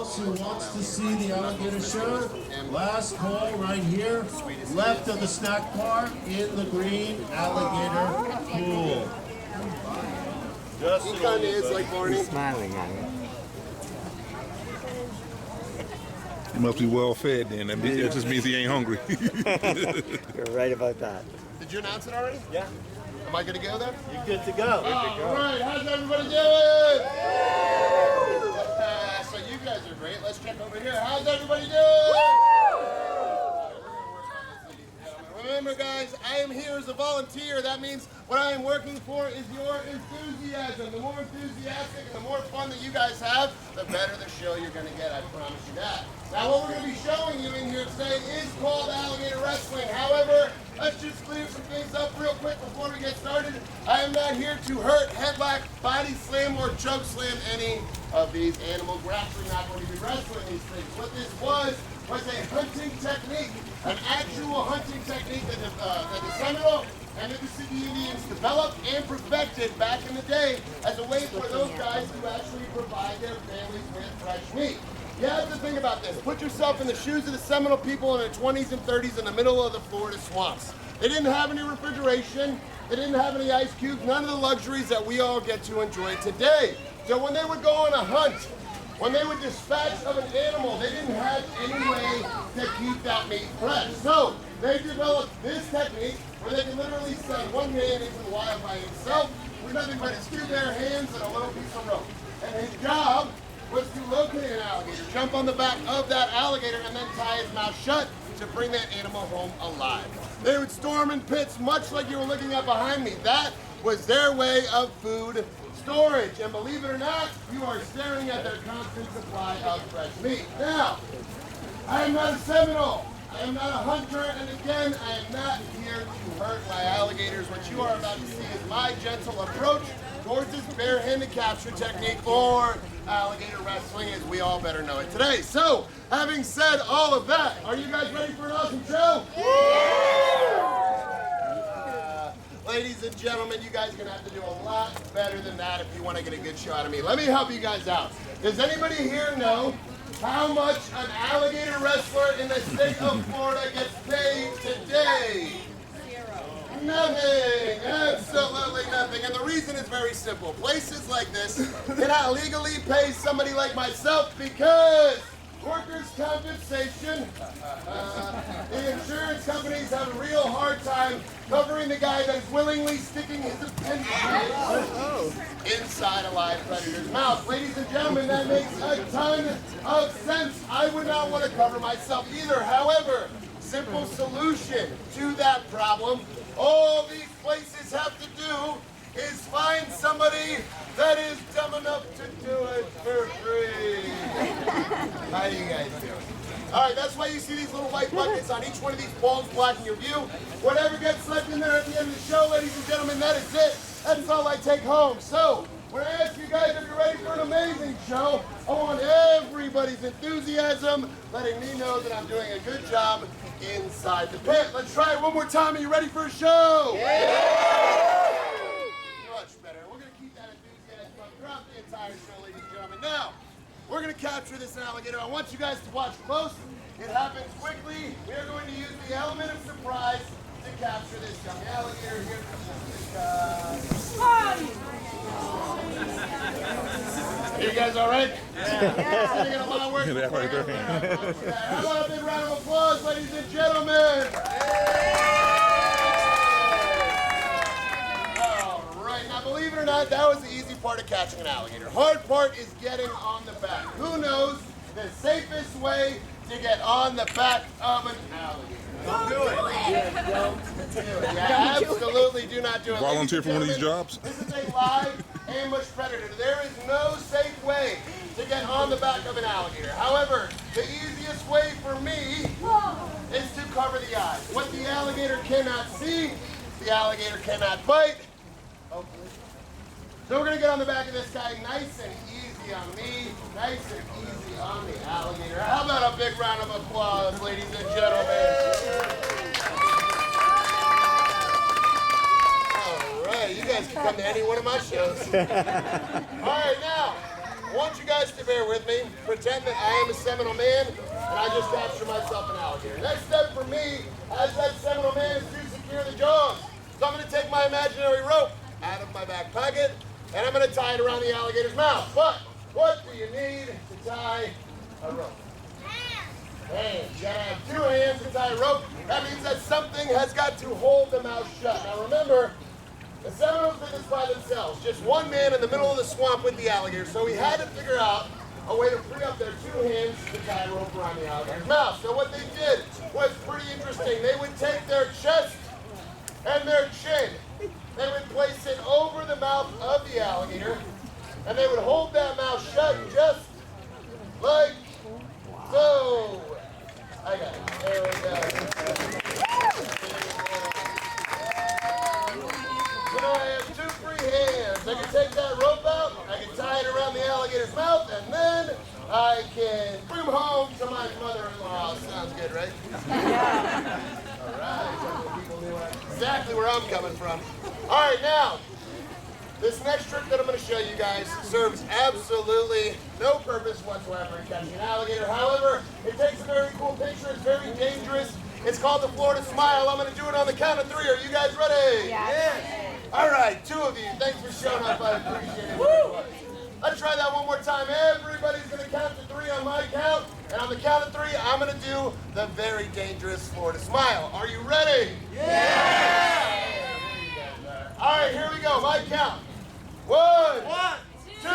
else who wants to see the alligator show, last call right here, left of the snack bar in the green alligator pool. Just He kind of is like Barney. He's smiling at me. He must be well fed then. That just means he ain't hungry. You're right about that. Did you announce it already? Yeah. Am I good to go then? You're good to go. All right, how's everybody doing? So you guys are great. Let's check over here. How's everybody doing? Remember, guys, I am here as a volunteer. That means what I am working for is your enthusiasm. The more enthusiastic and the more fun that you guys have, the better the show you're going to get. I promise you that. Now, what we're going to be showing you in here today is called alligator wrestling. However, let's just clear some things up real quick before we get started. I am not here to hurt, headlock, body slam, or choke slam any of these animals. We're actually not going to be wrestling these things. What this was a hunting technique, an actual hunting technique that the Seminole and the Mississippi Indians developed and perfected back in the day as a way for those guys to actually provide their families with fresh meat. You have to think about this. Put yourself in the shoes of the Seminole people in their 20s and 30s in the middle of the Florida swamps. They didn't have any refrigeration. They didn't have any ice cubes, none of the luxuries that we all get to enjoy today. So when they would go on a hunt, when they would dispatch of an animal, they didn't have any way to keep that meat fresh. So they developed this technique where they can literally send one man into the wild by himself with nothing but his two bare hands and a little piece of rope. And his job was to locate an alligator, jump on the back of that alligator, and then tie his mouth shut to bring that animal home alive. They would storm in pits, much like you were looking at behind me. That was their way of food storage. And believe it or not, you are staring at their constant supply of fresh meat. Now, I am not a Seminole. I am not a hunter, and again, I am not here to hurt my alligators. What you are about to see is my gentle approach towards this barehanded capture technique, or alligator wrestling as we all better know it today. So, having said all of that, are you guys ready for an awesome show? Ladies and gentlemen, you guys are gonna have to do a lot better than that if you want to get a good show out of me. Let me help you guys out. Does anybody here know how much an alligator wrestler in the state of Florida gets paid today? Nothing, absolutely nothing. And the reason is very simple. Places like this cannot legally pay somebody like myself because workers' compensation, the insurance companies have a real hard time covering the guy that is willingly sticking his appendix inside a live predator's mouth. Ladies and gentlemen, that makes a ton of sense. I would not want to cover myself either. However, simple solution to that problem, all these places have to do is find somebody that is dumb enough to do it for free. How you guys doing? All right, that's why you see these little white buckets on each one of these balls blocking your view. Whatever gets left in there at the end of the show, ladies and gentlemen, that is it. That's all I take home. So, when I ask you guys if you're ready for an amazing show, I want everybody's enthusiasm letting me know that I'm doing a good job inside the pit. Let's try it one more time. Are you ready for a show? Yeah! Much better. We're going to keep that enthusiasm up throughout the entire show, ladies and gentlemen. Now, we're going to capture this alligator. I want you guys to watch close. It happens quickly. We are going to use the element of surprise to capture this young alligator. Here comes you guys all right? Yeah. Sitting in a lot of work. That right there. How about a big round of applause, ladies and gentlemen? All right, now believe it or not, that was the easy part of catching an alligator. Hard part is getting on the back. Who knows the safest way to get on the back of an alligator? Don't do it. Don't do it. Yeah, absolutely do not do it. Volunteer for one of these jobs? This is a live ambush predator. There is no safe way to get on the back of an alligator. However, the easiest way for me is to cover the eyes. What the alligator cannot see, the alligator cannot bite. Hopefully. So we're going to get on the back of this guy nice and easy on me, nice and easy on the alligator. How about a big round of applause, ladies and gentlemen? All right, you guys can come to any one of my shows. All right, now, I want you guys to bear with me, pretend that I am a Seminole man, and I just capture myself an alligator. Next step for me, as that Seminole man, is to secure the jaws. So I'm going to take my imaginary rope out of my back pocket, and I'm going to tie it around the alligator's mouth. But what do you need to tie a rope? Hands. You gotta have 2 hands to tie a rope. That means that something has got to hold the mouth shut. Now remember, the Seminoles did this by themselves. Just one man in the middle of the swamp with the alligator. So we had to figure out a way to free up their 2 hands to tie a rope around the alligator's mouth. So what they did was pretty interesting. They would take their chest and their chin. They would place it over the mouth of the alligator, and they would hold that mouth shut just like so. I got it. There we go. So now I have 2 free hands. I can take that rope out, I can tie it around the alligator's mouth, and then I can bring him home to my mother-in-law. Sounds good, right? Yeah. All right. People knew exactly where I'm coming from. All right, now, this next trick that I'm going to show you guys serves absolutely no purpose whatsoever in catching an alligator. However, it takes a very cool picture. It's very dangerous. It's called the Florida Smile. I'm going to do it on the count of 3. Are you guys ready? Yeah. Yes. All right, 2 of you. Thanks for showing up. I appreciate it. Woo! Let's try that one more time. Everybody's going to count to 3 on my count. And on the count of 3, I'm going to do the very dangerous Florida Smile. Are you ready? Yeah! All right, here we go. My count. 1, 2.